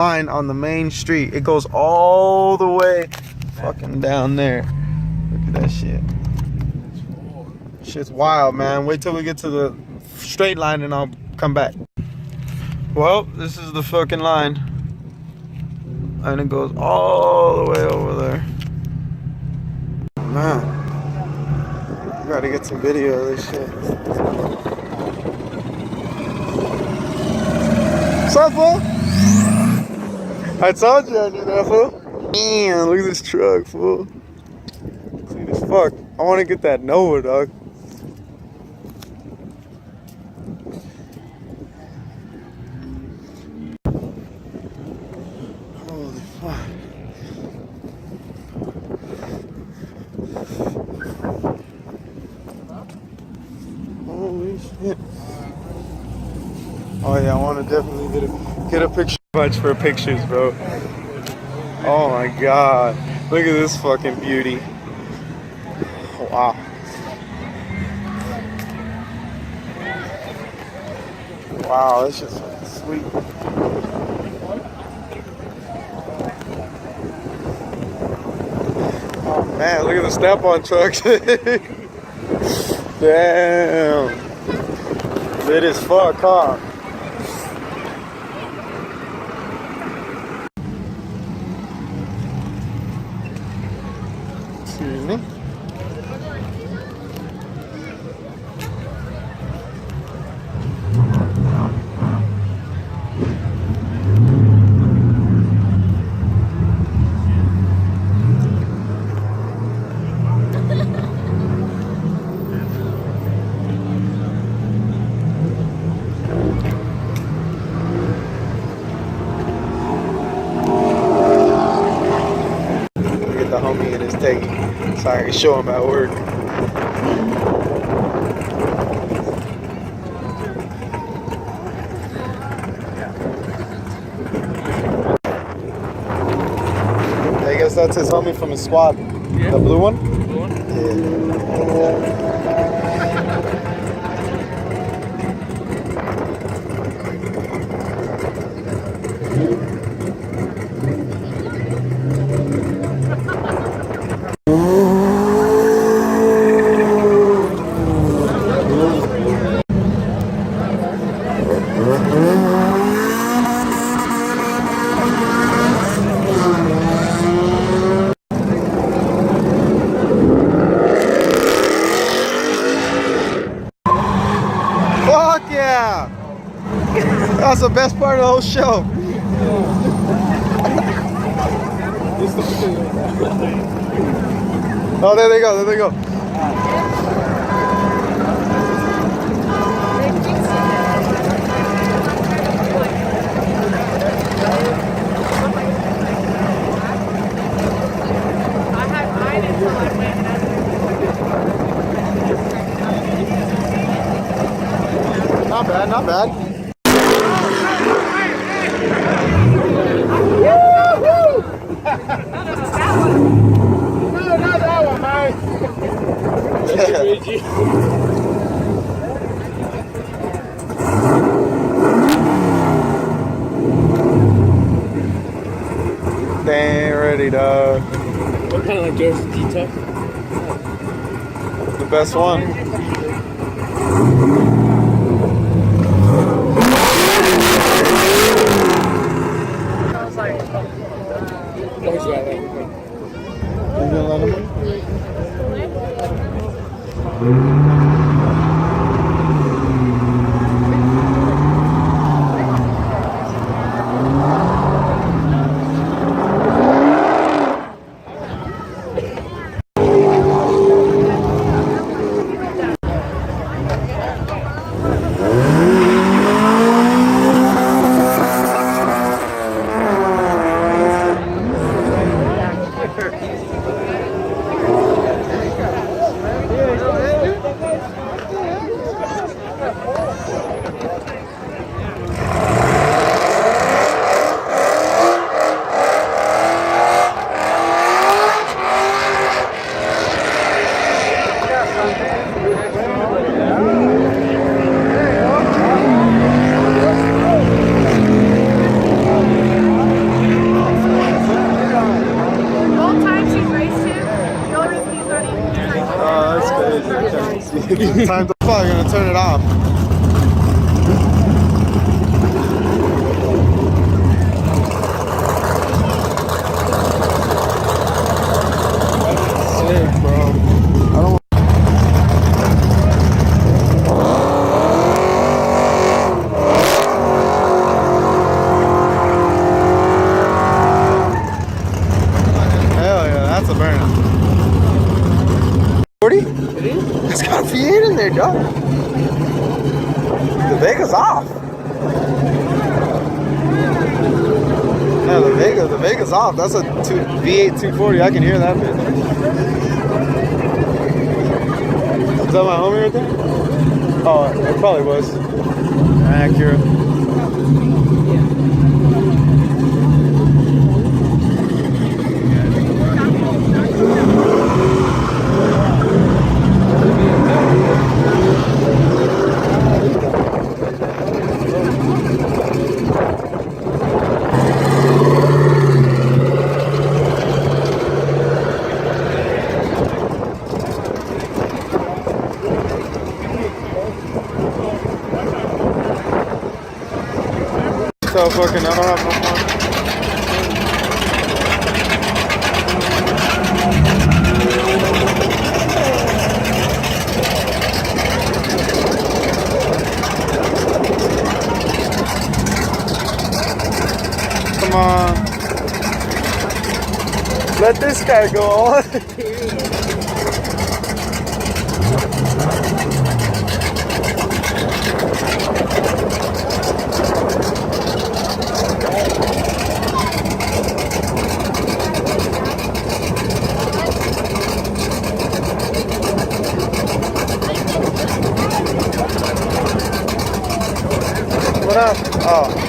line on the main street. It goes all the way fucking down there. Look at that shit. Shit's wild, man. Wait till we get to the straight line and I'll come back. Well, this is the fucking line. And it goes all the way over there. Man, I gotta get some video of this shit. What's up, fool? I told you I knew that, fool. Man, look at this truck, fool. See this fuck. I wanna get that Nova, dog. Holy fuck. Holy shit. Oh yeah, I want to definitely get a picture bunch for pictures, bro. Oh my god. Look at this fucking beauty. Wow. Wow, this is fucking sweet. Oh man, look at the step-on trucks. Damn. Lit as fuck, huh? Excuse me. The homie in his teggy so I can show him at work. I guess that's his homie from his squad. Yeah. The blue one? The blue one? Yeah. Fuck yeah! That's the best part of the whole show. Oh, there they go, there they go. Not bad, not bad. No, not that one, man. Dang, ready, dog. What kind of like gas is PT2? The best one. Time to fuck, gonna turn it off. Sick, bro. I don't. Hell yeah, that's a burner. 40? It is? It's got V8 in there, dog. The Vega's off. Yeah, the Vega's off. That's a V8 240. I can hear that bitch. Is that my homie right there? Oh, it probably was. Accurate. So fucking, I don't have no fun. Come on. Let this guy go on. What up? Oh.